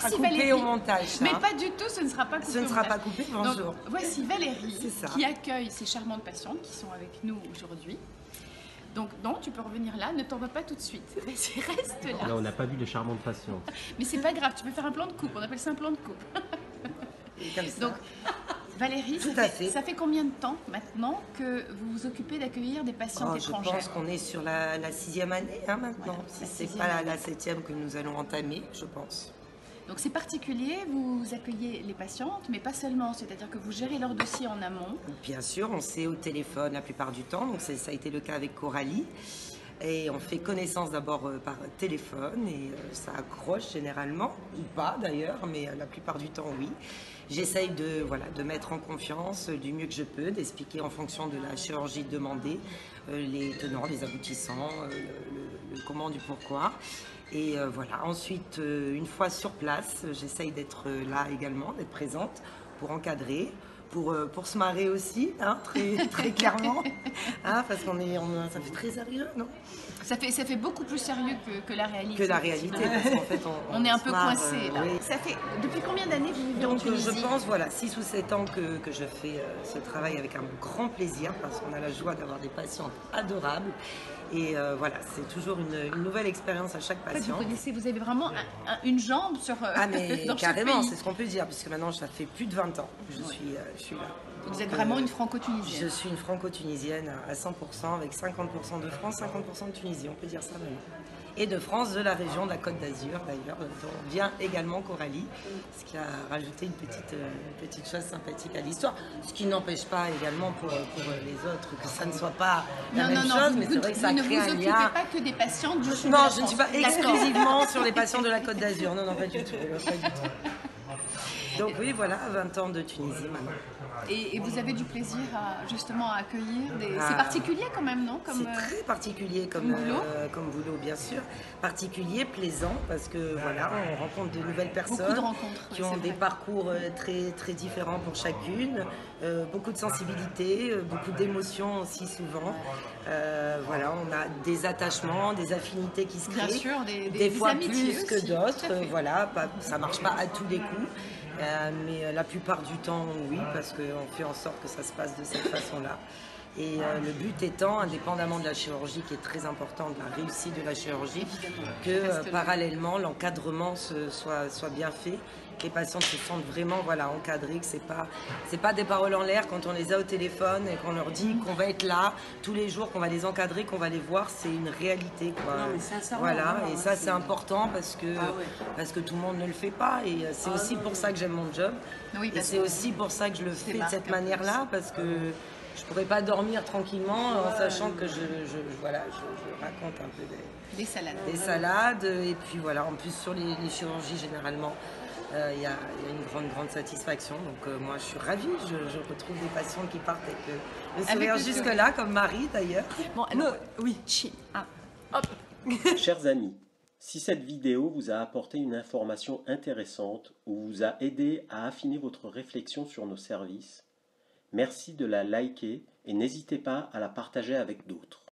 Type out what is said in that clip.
sera coupé au montage. Mais pas du tout, ce ne sera pas coupé. Ce ne sera pas coupé, bonjour. Donc, voici Valérie qui accueille ces charmantes patientes qui sont avec nous aujourd'hui. Donc non, tu peux revenir là, ne t'en vas pas tout de suite. Reste là. Là, on n'a pas vu de charmantes patientes. Mais c'est pas grave, tu peux faire un plan de coupe, on appelle ça un plan de coupe. Comme ça. Donc, Valérie, ça fait combien de temps maintenant que vous vous occupez d'accueillir des patientes étrangères? Je pense qu'on est sur la 6e année maintenant, si ce n'est pas la 7e que nous allons entamer, je pense. Donc c'est particulier, vous accueillez les patientes, mais pas seulement, c'est-à-dire que vous gérez leur dossier en amont. Bien sûr, on sait au téléphone la plupart du temps, donc ça a été le cas avec Coralie. Et on fait connaissance d'abord par téléphone et ça accroche généralement, ou pas d'ailleurs, mais la plupart du temps oui. J'essaye de mettre en confiance du mieux que je peux, d'expliquer en fonction de la chirurgie demandée les tenants, les aboutissants, le comment du pourquoi. Et voilà, ensuite, une fois sur place, j'essaye d'être là également, d'être présente pour encadrer. Pour se marrer aussi, hein, très clairement, hein, parce ça fait très sérieux, non? Ça fait beaucoup plus sérieux que la réalité. Que la réalité, parce qu'en fait, on est un peu coincé là. Oui. Ça fait, depuis combien d'années vous vivez en Tunisie? Je pense, 6 ou 7 ans que je fais ce travail avec un grand plaisir, parce qu'on a la joie d'avoir des patientes adorables. Et voilà, c'est toujours une nouvelle expérience à chaque patient. Vous avez vraiment une jambe sur mais dans carrément, chaque pays. c'est ce qu'on peut dire, puisque maintenant ça fait plus de 20 ans que je suis là. Vous êtes vraiment une franco-tunisienne. Je suis une franco-tunisienne à 100%, avec 50% de France, 50% de Tunisie, on peut dire ça maintenant. Et de France, de la région de la Côte d'Azur d'ailleurs, dont vient également Coralie, ce qui a rajouté une petite chose sympathique à l'histoire, ce qui n'empêche pas également pour les autres que ça ne soit pas la même chose, mais c'est vrai que ça crée un lien. Vous ne vous occupez pas que des patients du sud de la Non, France. je ne suis pas exclusivement sur les patients de la Côte d'Azur, non, pas du tout. Donc oui, voilà, 20 ans de Tunisie maintenant. Et vous avez du plaisir justement à accueillir des... C'est particulier quand même, non? C'est très particulier comme boulot, bien sûr. Particulier, plaisant, parce que voilà, on rencontre de nouvelles personnes. Beaucoup de rencontres. Qui ont des parcours très, très différents pour chacune. Beaucoup de sensibilité, beaucoup d'émotions aussi souvent. Voilà, on a des attachements, des affinités qui se créent. Bien sûr, des fois amitiés plus que d'autres. Voilà, ça marche pas à tous les coups. Mais la plupart du temps, oui, parce qu'on fait en sorte que ça se passe de cette façon-là. Et le but étant, indépendamment de la chirurgie, qui est très important, de la réussite de la chirurgie, que parallèlement, l'encadrement soit bien fait, que les patients se sentent vraiment encadrés, que c'est pas des paroles en l'air quand on les a au téléphone et qu'on leur dit qu'on va être là tous les jours, qu'on va les encadrer, qu'on va les voir, c'est une réalité, quoi. Non, mais sincèrement, voilà, et ça c'est important parce que tout le monde ne le fait pas, et c'est aussi pour ça que j'aime mon job, oui, et c'est aussi pour ça que je le fais de cette manière-là, parce que je ne pourrais pas dormir tranquillement en sachant que je raconte un peu des salades. Et puis voilà, en plus sur les chirurgies généralement, il y a une grande satisfaction. Donc moi je suis ravie, je retrouve des patients qui partent avec le sourire jusque-là, comme Marie d'ailleurs. Bon, alors, oui. Hop. Chers amis, si cette vidéo vous a apporté une information intéressante ou vous a aidé à affiner votre réflexion sur nos services, merci de la liker et n'hésitez pas à la partager avec d'autres.